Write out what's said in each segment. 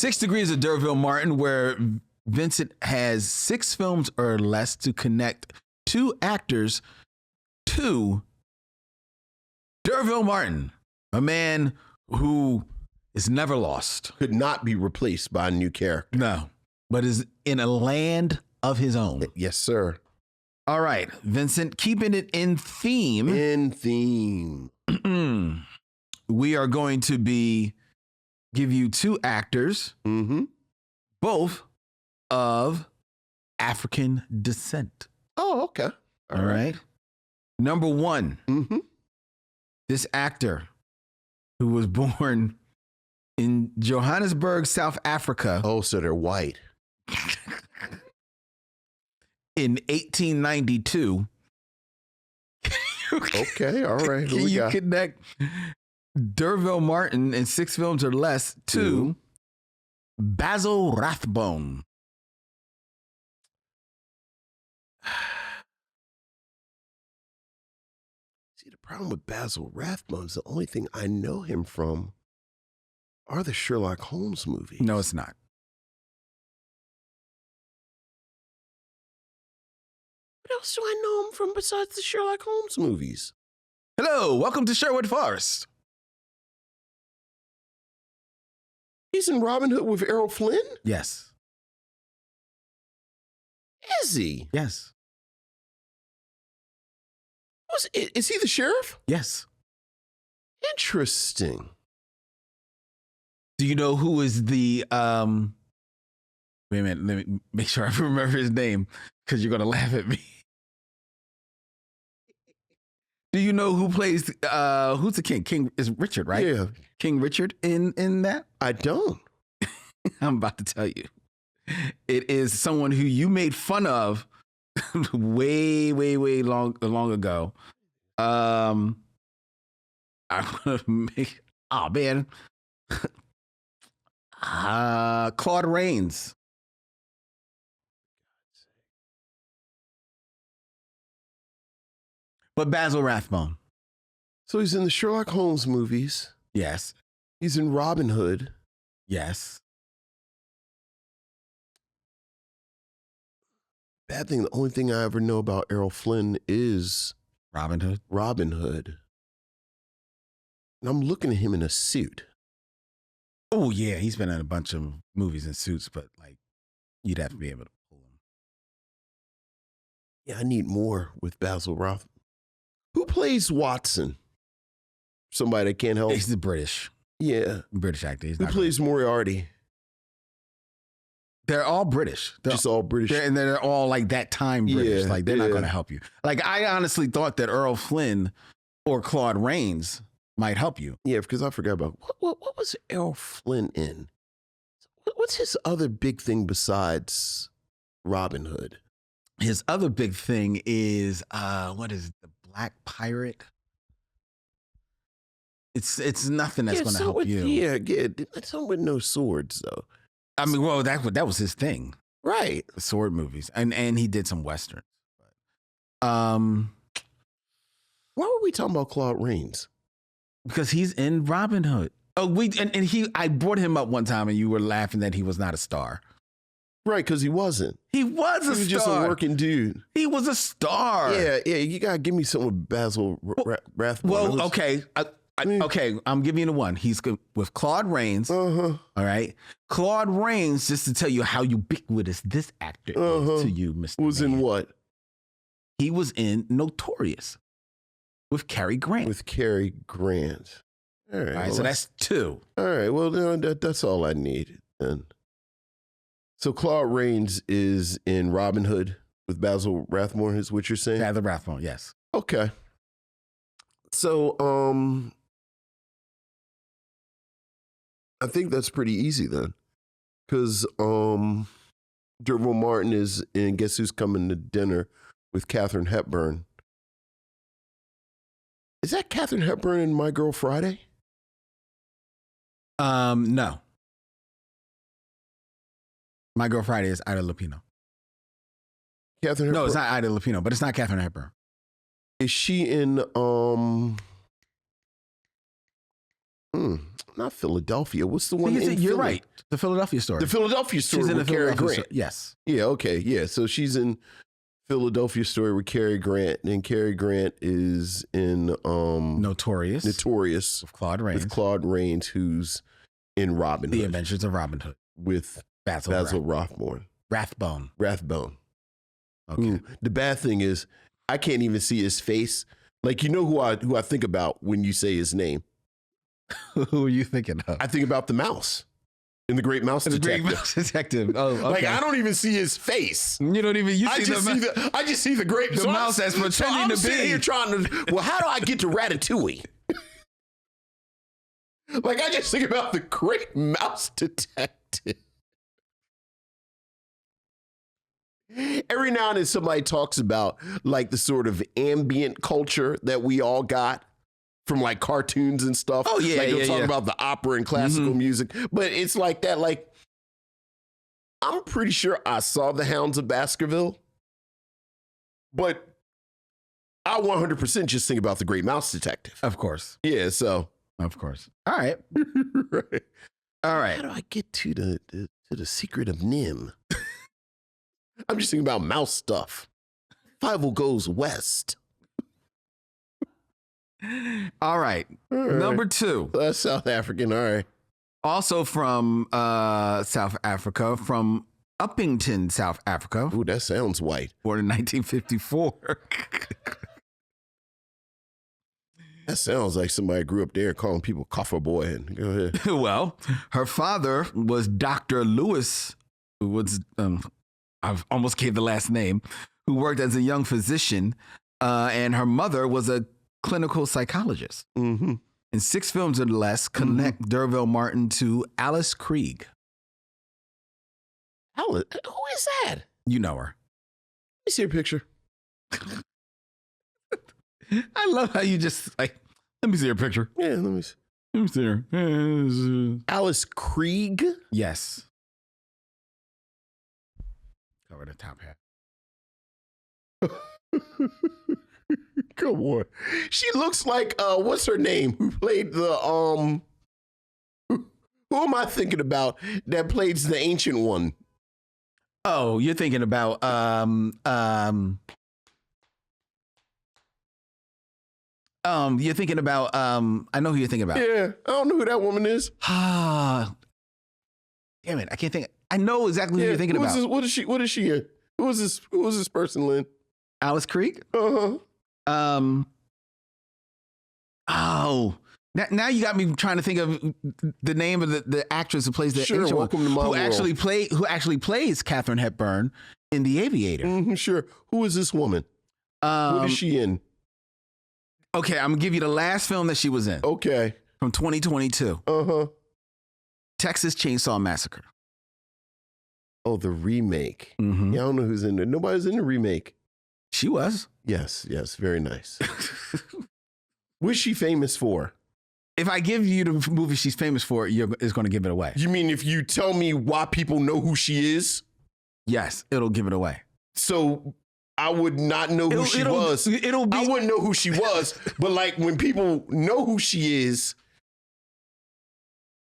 6 Degrees of D'Urville Martin, where Vincent has 6 films or less to connect 2 actors to D'Urville Martin, a man who is never lost. Could not be replaced by a new character. No, but is in a land of his own. Yes, sir. All right, Vincent, keeping it in theme. In theme. We are going to give you 2 actors, both of African descent. Oh, okay. All right. Number 1, this actor who was born in Johannesburg, South Africa. Oh, so they're white. In 1892. Okay, all right. Can you connect D'Urville Martin in 6 films or less to Basil Rathbone? See, the problem with Basil Rathbone is the only thing I know him from are the Sherlock Holmes movies. No, it's not. What else do I know him from besides the Sherlock Holmes movies? Hello, welcome to Sherwood Forest. He's in Robin Hood with Errol Flynn? Yes. Is he? Yes. Is he the sheriff? Yes. Interesting. Do you know who is the wait a minute, let me make sure I remember his name because you're gonna laugh at me. Do you know who plays who's the king? King is Richard, right? Yeah. King Richard in that? I don't. I'm about to tell you. It is someone who you made fun of way long ago. I'm gonna make man. Claude Rains. But Basil Rathbone. So he's in the Sherlock Holmes movies. Yes. He's in Robin Hood. Yes. Bad thing, the only thing I ever know about Errol Flynn is Robin Hood. Robin Hood. And I'm looking at him in a suit. Oh, yeah. He's been in a bunch of movies and suits, but like you'd have to be able to pull him. Yeah, I need more with Basil Rathbone. Who plays Watson? Somebody that can't help. He's the British. Yeah. British actor. Who plays Moriarty? They're all British. They're just all British. And they're all like that time British. Yeah, like they're not going to help you. Like I honestly thought that Errol Flynn or Claude Rains might help you. Yeah, because I forgot about what was Errol Flynn in? What's his other big thing besides Robin Hood? His other big thing is what is it, the Black Pirate? It's nothing that's going to help you. Yeah, something with no swords though. I mean, well, that was his thing, right? The sword movies, and he did some westerns. Why were we talking about Claude Rains? Because he's in Robin Hood. Oh, I brought him up one time, and you were laughing that he was not a star. Right, because he wasn't. He was a star. He was just a working dude. He was a star. Yeah. You gotta give me something with Basil Rathbone. Well, okay. Okay, I'm giving you the one. He's good with Claude Rains. All right. Claude Rains, just to tell you how ubiquitous this actor is to you, Mr. Was in what? He was in Notorious with Cary Grant. With Cary Grant. All right. Well, so that's 2. All right. Well, that's all I need then. So Claude Rains is in Robin Hood with Basil Rathbone, is what you're saying? Basil Rathbone, yes. Okay. So, I think that's pretty easy then. Because D'Urville Martin is in Guess Who's Coming to Dinner with Katharine Hepburn. Is that Katharine Hepburn in My Girl Friday? No. My Girl Friday is Ida Lupino. Katharine Hepburn? No, it's not Ida Lupino, but it's not Katharine Hepburn. Is she in Not Philadelphia. What's the one in You're Philly? right. The Philadelphia Story. The Philadelphia Story She's in with the Cary Philadelphia Grant. Story. Yes. Yeah, okay. Yeah, so she's in Philadelphia Story with Cary Grant, and Cary Grant is in Notorious. With Claude Rains, who's in Robin Hood. The Adventures of Robin Hood. With Basil Rathbone. Rathbone. Okay. Ooh, the bad thing is I can't even see his face. Like, you know who I think about when you say his name? Who are you thinking of? I think about the mouse in The Great Mouse Detective. The Great Mouse Detective. Oh, okay. Like, I don't even see his face. You don't even. I just see the great mouse that's pretending to be. Sitting here trying to. Well, how do I get to Ratatouille? Like, I just think about the Great Mouse Detective. Every now and then somebody talks about like the sort of ambient culture that we all got from like cartoons and stuff. Oh yeah, like they'll talk yeah. about the opera and classical music, but it's like that. Like, I'm pretty sure I saw The Hounds of Baskerville, but I 100% just think about the Great Mouse Detective. Of course. Yeah. So. Of course. All right. Right. All right. How do I get to the secret of Nim? I'm just thinking about mouse stuff. Five goes west. All right. Number 2. That's South African. All right. Also from South Africa, from Uppington, South Africa. Ooh, that sounds white. Born in 1954. That sounds like somebody grew up there calling people coffer boy. And go ahead. Well, her father was Dr. Lewis, who was, I've almost gave the last name, who worked as a young physician, and her mother was a clinical psychologist. Mm-hmm. In 6 films or less, connect D'Urville Martin to Alice Krige. Alice? Who is that? You know her. Let me see her picture. I love how you just like, let me see her picture. Yeah, let me see. Let me see her. Alice Krige? Yes. Cover the top hat. Come on. She looks like what's her name? Who played the who am I thinking about that plays the ancient one? Oh, you're thinking about you're thinking about I know who you're thinking about. Yeah, I don't know who that woman is. Ah, damn it, I can't think. I know exactly who you're thinking about. What is she in? Who is this person, Lynn? Alice Krige? Uh-huh. Oh, now you got me trying to think of the name of the actress who plays the ancient one, to my who world. actually plays Katharine Hepburn in The Aviator. Mm-hmm, sure. Who is this woman? What is she in? Okay, I'm gonna give you the last film that she was in. Okay. From 2022. Uh-huh. Texas Chainsaw Massacre. Oh, the remake. Mm-hmm. Yeah, I don't know who's in there. Nobody's in the remake. She was. Yes, very nice. What's she famous for? If I give you the movie she's famous for, it's going to give it away. You mean if you tell me why people know who she is? Yes, it'll give it away. So I would not know who she was. I wouldn't know who she was, but like when people know who she is,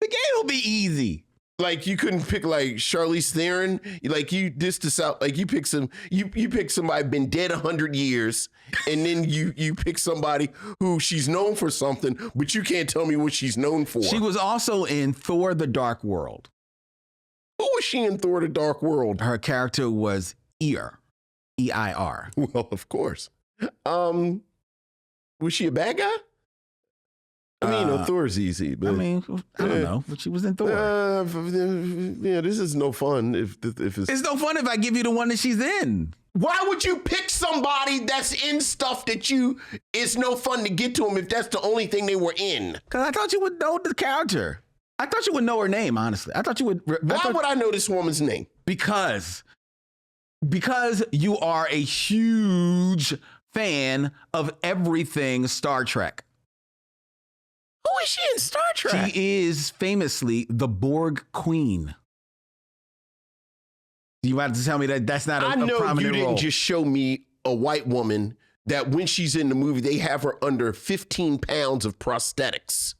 the game will be easy. Like you couldn't pick like Charlize Theron. Like you pick somebody been dead 100 years, and then you pick somebody who she's known for something, but you can't tell me what she's known for. She was also in Thor: The Dark World. Who was she in Thor: The Dark World? Her character was Eir, E-I-R. Well, of course. Was she a bad guy? I mean, Thor's easy, but I don't know, but she was in Thor. Yeah, this is no fun. If it's no fun if I give you the one that she's in. Why would you pick somebody that's in stuff that it's no fun to get to them if that's the only thing they were in? Because I thought you would know the character. I thought you would know her name, honestly. I thought you would. Why would I know this woman's name? Because you are a huge fan of everything Star Trek. Who is she in Star Trek? She is famously the Borg Queen. You about to tell me that that's not a prominent role? I know you didn't just show me a white woman that when she's in the movie, they have her under 15 pounds of prosthetics.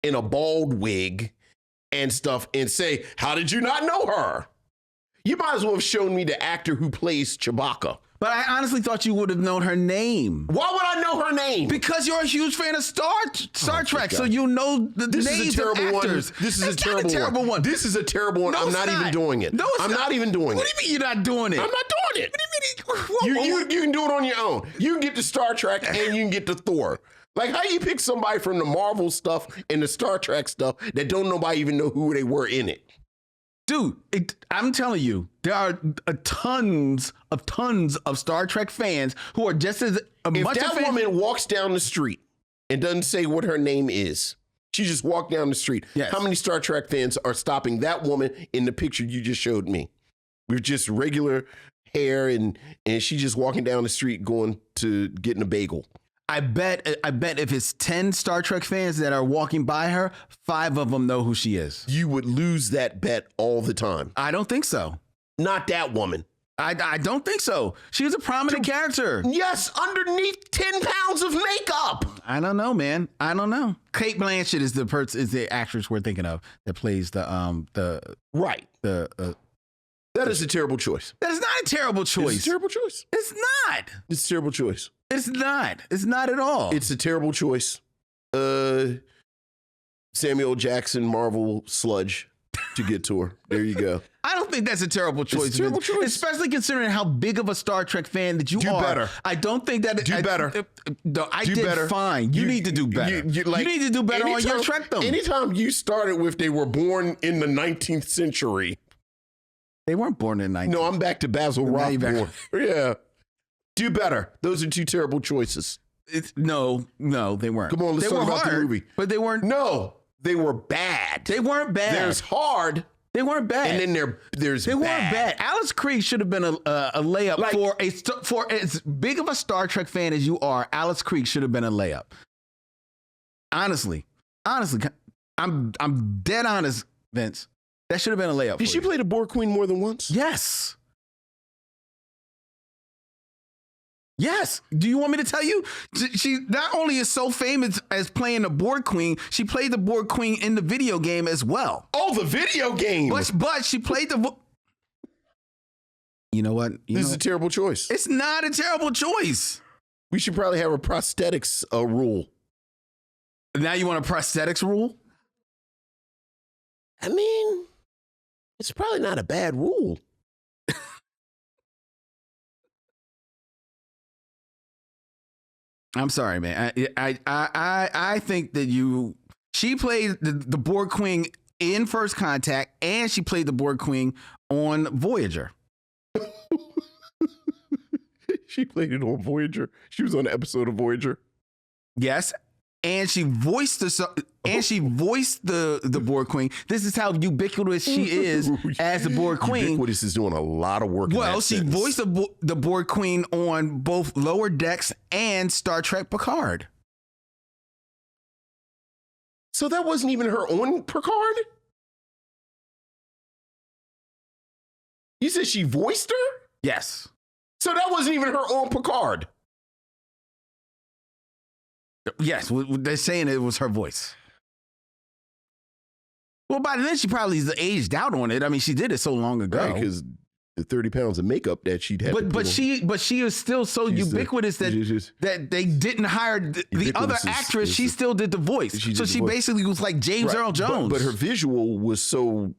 in a bald wig and stuff and say, how did you not know her? You might as well have shown me the actor who plays Chewbacca. But I honestly thought you would have known her name. Why would I know her name? Because you're a huge fan of Star Trek, so you know the names of actors. This is a terrible one. This is a terrible one. No, I'm not even doing it. No, I'm not even doing it. What do you mean you're not doing it? I'm not doing it. What do you mean? You can do it on your own. You can get to Star Trek and you can get to Thor. Like, how you pick somebody from the Marvel stuff and the Star Trek stuff that don't nobody even know who they were in it? Dude, I'm telling you, there are tons of Star Trek fans who are just as much. If that woman walks down the street and doesn't say what her name is, she just walked down the street. Yes. How many Star Trek fans are stopping that woman in the picture you just showed me? With just regular hair and she just walking down the street going to getting a bagel. I bet if it's 10 Star Trek fans that are walking by her, 5 of them know who she is. You would lose that bet all the time. I don't think so. Not that woman. I don't think so. She was a prominent character. Yes, underneath 10 pounds of makeup. I don't know, man. I don't know. Kate Blanchett is the actress we're thinking of that plays that is a terrible choice. That is not a terrible choice. It's a terrible choice. It's not. It's a terrible choice. It's not. It's not at all. It's a terrible choice. Samuel Jackson Marvel sludge to get to her. There you go. I don't think that's a terrible choice. It's a terrible choice. Especially considering how big of a Star Trek fan that you are. Do better. I don't think that... Do better. I did better. Fine. You need to do better. You need to do better on your Trekdom. Anytime you started with they were born in the 19th century. They weren't born in the 19th. No, I'm back to Basil Rathbone. Yeah. Do better. Those are 2 terrible choices. No, they weren't. Come on, let's talk about the movie. But they weren't. No, they were bad. They weren't bad. There's hard. They weren't bad. And then there's They bad. weren't bad. Alice Krige should have been a layup for as big of a Star Trek fan as you are. Alice Krige should have been a layup. Honestly, I'm dead honest, Vince. That should have been a layup. Did she play the Borg Queen more than once? Yes. Yes. Do you want me to tell you? She not only is so famous as playing the Borg Queen, she played the Borg Queen in the video game as well. Oh, the video game. But she played the... You know what? This is a terrible choice. It's not a terrible choice. We should probably have a prosthetics rule. Now you want a prosthetics rule? I mean, it's probably not a bad rule. I'm sorry, man. I think that she played the Borg Queen in First Contact, and she played the Borg Queen on Voyager. She played it on Voyager. She was on an episode of Voyager. Yes, and she voiced the Borg Queen. This is how ubiquitous she is as the Borg Queen. Ubiquitous is doing a lot of work. Well, she voiced the Borg Queen on both Lower Decks and Star Trek Picard. So that wasn't even her on Picard? You said she voiced her? Yes. So that wasn't even her on Picard? Yes, they're saying it was her voice. Well, by then she probably is aged out on it. I mean, she did it so long ago. Right, because the 30 pounds of makeup that she'd had. But she is still so ubiquitous that they didn't hire the other actress. She still did the voice. She basically was like James Earl Jones. But her visual was so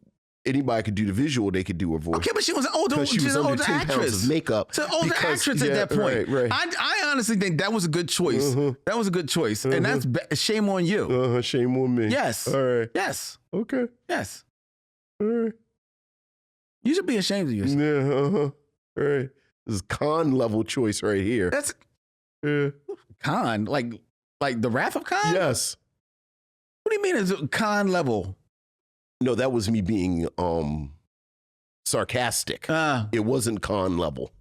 anybody could do the visual, they could do her voice. Okay, but she was an older, she was under 10 actress. Pounds of makeup. She's an older actress at that point. Right. I honestly think that was a good choice. That was a good choice. And that's shame on you. Shame on me. Yes. All right. Yes. Okay. Yes. All right. You should be ashamed of yourself. Yeah. All right. This is con level choice right here. That's con, like the Wrath of Khan? Yes. What do you mean it's con level? No, that was me being sarcastic. It wasn't con level.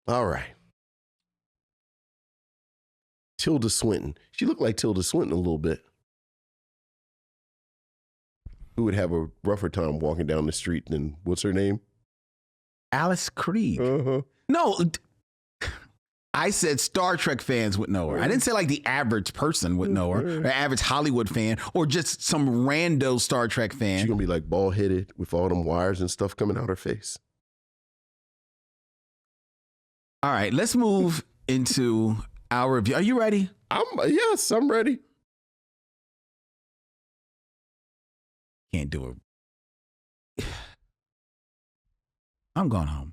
All right. Tilda Swinton. She looked like Tilda Swinton a little bit. Who would have a rougher time walking down the street than, what's her name? Alice Krige. No, I said Star Trek fans would know her. I didn't say like the average person would know her, or average Hollywood fan, or just some rando Star Trek fan. She's gonna be like bald headed with all them wires and stuff coming out her face. All right, let's move into our review. Are you ready? Yes, I'm ready. Can't do it. I'm going home.